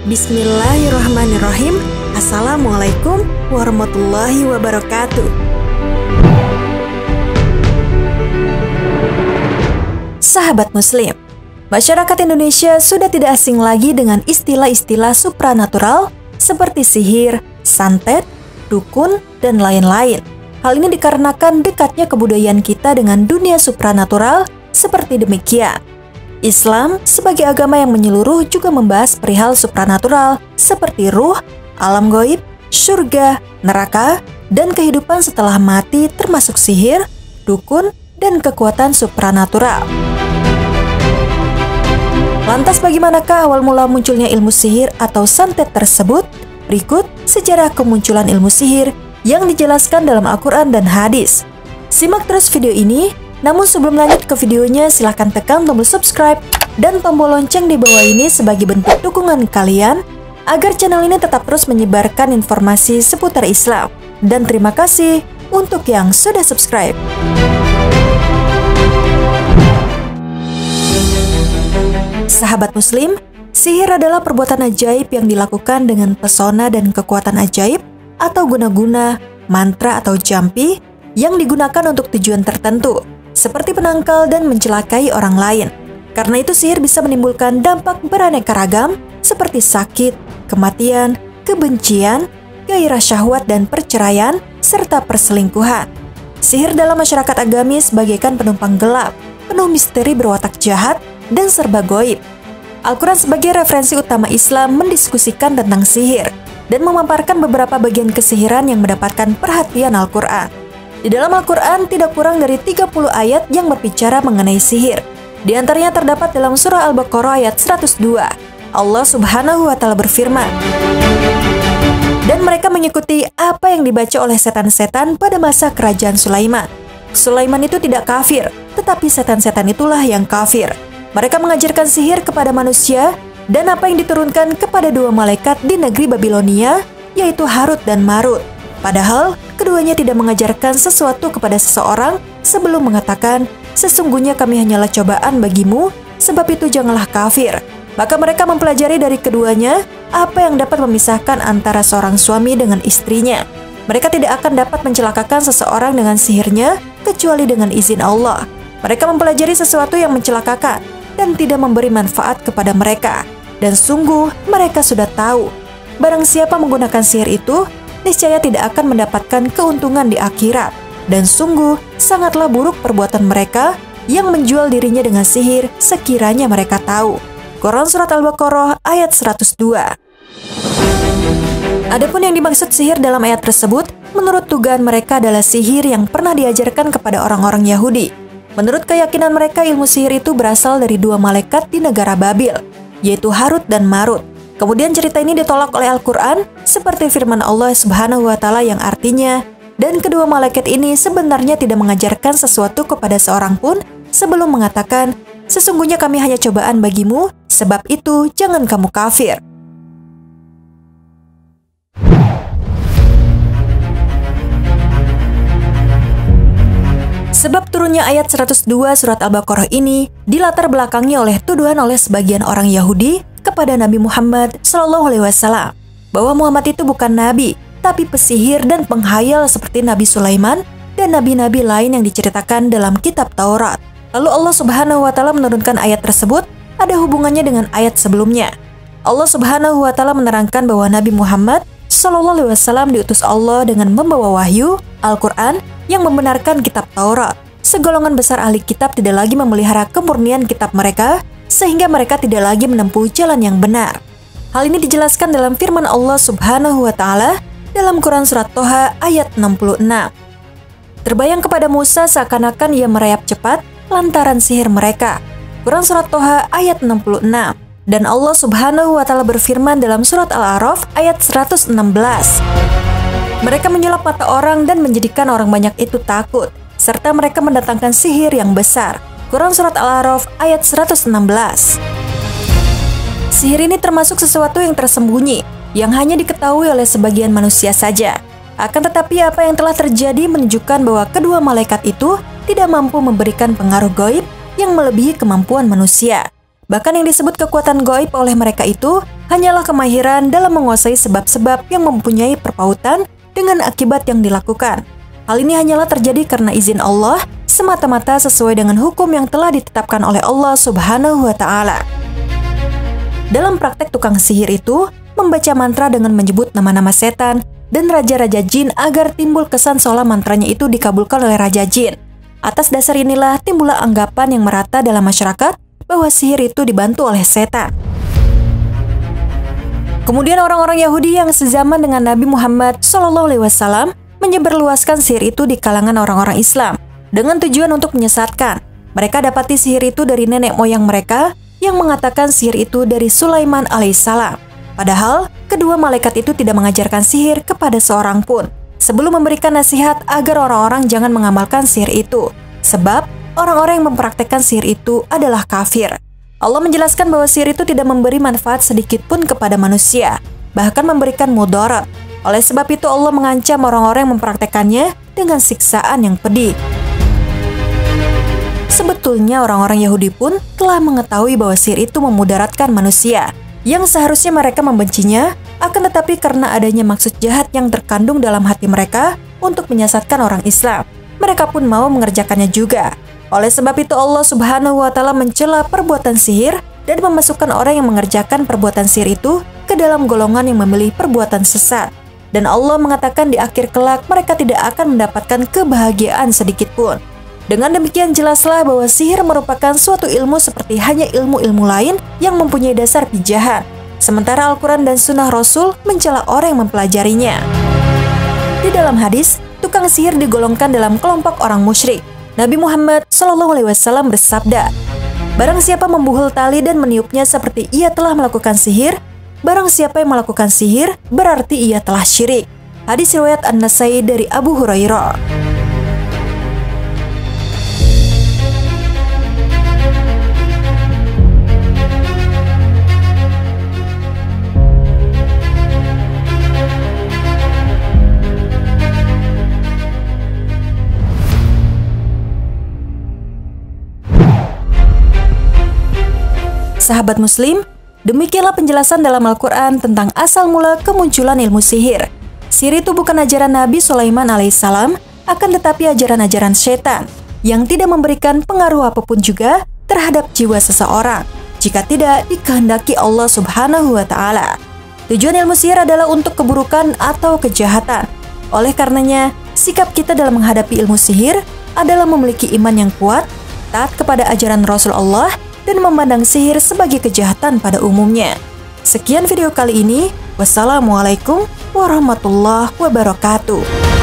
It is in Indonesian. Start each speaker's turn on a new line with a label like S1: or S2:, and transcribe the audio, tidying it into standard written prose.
S1: Bismillahirrahmanirrahim. Assalamualaikum warahmatullahi wabarakatuh. Sahabat Muslim, masyarakat Indonesia sudah tidak asing lagi dengan istilah-istilah supranatural seperti sihir, santet, dukun, dan lain-lain. Hal ini dikarenakan dekatnya kebudayaan kita dengan dunia supranatural seperti demikian. Islam sebagai agama yang menyeluruh juga membahas perihal supranatural seperti ruh, alam gaib, surga, neraka, dan kehidupan setelah mati termasuk sihir, dukun, dan kekuatan supranatural. Lantas bagaimanakah awal mula munculnya ilmu sihir atau santet tersebut? Berikut sejarah kemunculan ilmu sihir yang dijelaskan dalam Al-Quran dan hadis. Simak terus video ini. Namun sebelum lanjut ke videonya, silahkan tekan tombol subscribe dan tombol lonceng di bawah ini sebagai bentuk dukungan kalian agar channel ini tetap terus menyebarkan informasi seputar Islam. Dan terima kasih untuk yang sudah subscribe. Sahabat Muslim, sihir adalah perbuatan ajaib yang dilakukan dengan pesona dan kekuatan ajaib atau guna-guna, mantra atau jampi yang digunakan untuk tujuan tertentu, seperti penangkal dan mencelakai orang lain. Karena itu sihir bisa menimbulkan dampak beraneka ragam seperti sakit, kematian, kebencian, gairah syahwat dan perceraian, serta perselingkuhan. Sihir dalam masyarakat agamis bagaikan penumpang gelap, penuh misteri berwatak jahat, dan serba goib. Al-Quran sebagai referensi utama Islam mendiskusikan tentang sihir dan memaparkan beberapa bagian kesihiran yang mendapatkan perhatian Al-Quran. Di dalam Al-Quran tidak kurang dari 30 ayat yang berbicara mengenai sihir. Di antaranya terdapat dalam surah Al-Baqarah ayat 102. Allah Subhanahu wa Ta'ala berfirman, "Dan mereka mengikuti apa yang dibaca oleh setan-setan pada masa kerajaan Sulaiman. Sulaiman itu tidak kafir, tetapi setan-setan itulah yang kafir. Mereka mengajarkan sihir kepada manusia dan apa yang diturunkan kepada dua malaikat di negeri Babilonia, yaitu Harut dan Marut. Padahal keduanya tidak mengajarkan sesuatu kepada seseorang sebelum mengatakan, sesungguhnya kami hanyalah cobaan bagimu, sebab itu janganlah kafir. Maka mereka mempelajari dari keduanya apa yang dapat memisahkan antara seorang suami dengan istrinya. Mereka tidak akan dapat mencelakakan seseorang dengan sihirnya kecuali dengan izin Allah. Mereka mempelajari sesuatu yang mencelakakan dan tidak memberi manfaat kepada mereka. Dan sungguh mereka sudah tahu, barang siapa menggunakan sihir itu, niscaya tidak akan mendapatkan keuntungan di akhirat. Dan sungguh sangatlah buruk perbuatan mereka yang menjual dirinya dengan sihir sekiranya mereka tahu." Quran Surat Al-Baqarah ayat 102. Adapun yang dimaksud sihir dalam ayat tersebut, menurut dugaan mereka adalah sihir yang pernah diajarkan kepada orang-orang Yahudi. Menurut keyakinan mereka, ilmu sihir itu berasal dari dua malaikat di negara Babil, yaitu Harut dan Marut. Kemudian cerita ini ditolak oleh Al-Quran seperti firman Allah Subhanahu wa Ta'ala yang artinya, "Dan kedua malaikat ini sebenarnya tidak mengajarkan sesuatu kepada seorang pun sebelum mengatakan, sesungguhnya kami hanya cobaan bagimu, sebab itu jangan kamu kafir." Sebab turunnya ayat 102 surat Al-Baqarah ini dilatar belakangi oleh tuduhan oleh sebagian orang Yahudi kepada Nabi Muhammad SAW bahwa Muhammad itu bukan nabi, tapi pesihir dan penghayal seperti Nabi Sulaiman dan nabi-nabi lain yang diceritakan dalam kitab Taurat. Lalu Allah Subhanahu wa Ta'ala menurunkan ayat tersebut ada hubungannya dengan ayat sebelumnya. Allah Subhanahu wa Ta'ala menerangkan bahwa Nabi Muhammad SAW diutus Allah dengan membawa wahyu Al-Quran yang membenarkan kitab Taurat. Segolongan besar ahli kitab tidak lagi memelihara kemurnian kitab mereka, sehingga mereka tidak lagi menempuh jalan yang benar. Hal ini dijelaskan dalam firman Allah Subhanahu wa Ta'ala dalam Quran Surat Toha ayat 66. Terbayang kepada Musa seakan-akan ia merayap cepat lantaran sihir mereka. Quran Surat Toha ayat 66. Dan Allah Subhanahu wa Ta'ala berfirman dalam Surat Al-A'raf ayat 116. Mereka menyulap mata orang dan menjadikan orang banyak itu takut, serta mereka mendatangkan sihir yang besar. Quran Surat Al-A'raf ayat 116. Sihir ini termasuk sesuatu yang tersembunyi, yang hanya diketahui oleh sebagian manusia saja. Akan tetapi apa yang telah terjadi menunjukkan bahwa kedua malaikat itu tidak mampu memberikan pengaruh gaib yang melebihi kemampuan manusia. Bahkan yang disebut kekuatan gaib oleh mereka itu hanyalah kemahiran dalam menguasai sebab-sebab yang mempunyai perpautan dengan akibat yang dilakukan. Hal ini hanyalah terjadi karena izin Allah, semata-mata sesuai dengan hukum yang telah ditetapkan oleh Allah Subhanahu wa Ta'ala. Dalam praktek tukang sihir itu, membaca mantra dengan menyebut nama-nama setan dan raja-raja jin agar timbul kesan seolah mantranya itu dikabulkan oleh raja jin. Atas dasar inilah timbullah anggapan yang merata dalam masyarakat bahwa sihir itu dibantu oleh setan. Kemudian orang-orang Yahudi yang sezaman dengan Nabi Muhammad SAW menyebarluaskan sihir itu di kalangan orang-orang Islam dengan tujuan untuk menyesatkan. Mereka dapati sihir itu dari nenek moyang mereka yang mengatakan sihir itu dari Sulaiman alaihissalam. Padahal, kedua malaikat itu tidak mengajarkan sihir kepada seorang pun sebelum memberikan nasihat agar orang-orang jangan mengamalkan sihir itu. Sebab, orang-orang yang mempraktekkan sihir itu adalah kafir. Allah menjelaskan bahwa sihir itu tidak memberi manfaat sedikit pun kepada manusia, bahkan memberikan mudarat. Oleh sebab itu Allah mengancam orang-orang yang mempraktekannya dengan siksaan yang pedih. Sebetulnya orang-orang Yahudi pun telah mengetahui bahwa sihir itu memudaratkan manusia, yang seharusnya mereka membencinya, akan tetapi karena adanya maksud jahat yang terkandung dalam hati mereka untuk menyesatkan orang Islam, mereka pun mau mengerjakannya juga. Oleh sebab itu Allah Subhanahu wa Ta'ala mencela perbuatan sihir dan memasukkan orang yang mengerjakan perbuatan sihir itu ke dalam golongan yang memilih perbuatan sesat. Dan Allah mengatakan di akhir kelak mereka tidak akan mendapatkan kebahagiaan sedikit pun. Dengan demikian jelaslah bahwa sihir merupakan suatu ilmu seperti hanya ilmu-ilmu lain yang mempunyai dasar pijahan. Sementara Al-Quran dan Sunnah Rasul mencela orang yang mempelajarinya. Di dalam hadis, tukang sihir digolongkan dalam kelompok orang musyrik. Nabi Muhammad SAW bersabda, "Barang siapa membuhul tali dan meniupnya seperti ia telah melakukan sihir, barang siapa yang melakukan sihir, berarti ia telah syirik." Hadis riwayat An-Nasai dari Abu Hurairah. Sahabat Muslim, demikianlah penjelasan dalam Al-Quran tentang asal mula kemunculan ilmu sihir. Sihir itu bukan ajaran Nabi Sulaiman alaihissalam, akan tetapi ajaran-ajaran setan yang tidak memberikan pengaruh apapun juga terhadap jiwa seseorang jika tidak dikehendaki Allah Subhanahu wa Ta'ala. Tujuan ilmu sihir adalah untuk keburukan atau kejahatan. Oleh karenanya, sikap kita dalam menghadapi ilmu sihir adalah memiliki iman yang kuat, taat kepada ajaran Rasulullah, dan memandang sihir sebagai kejahatan pada umumnya. Sekian video kali ini. Wassalamualaikum warahmatullahi wabarakatuh.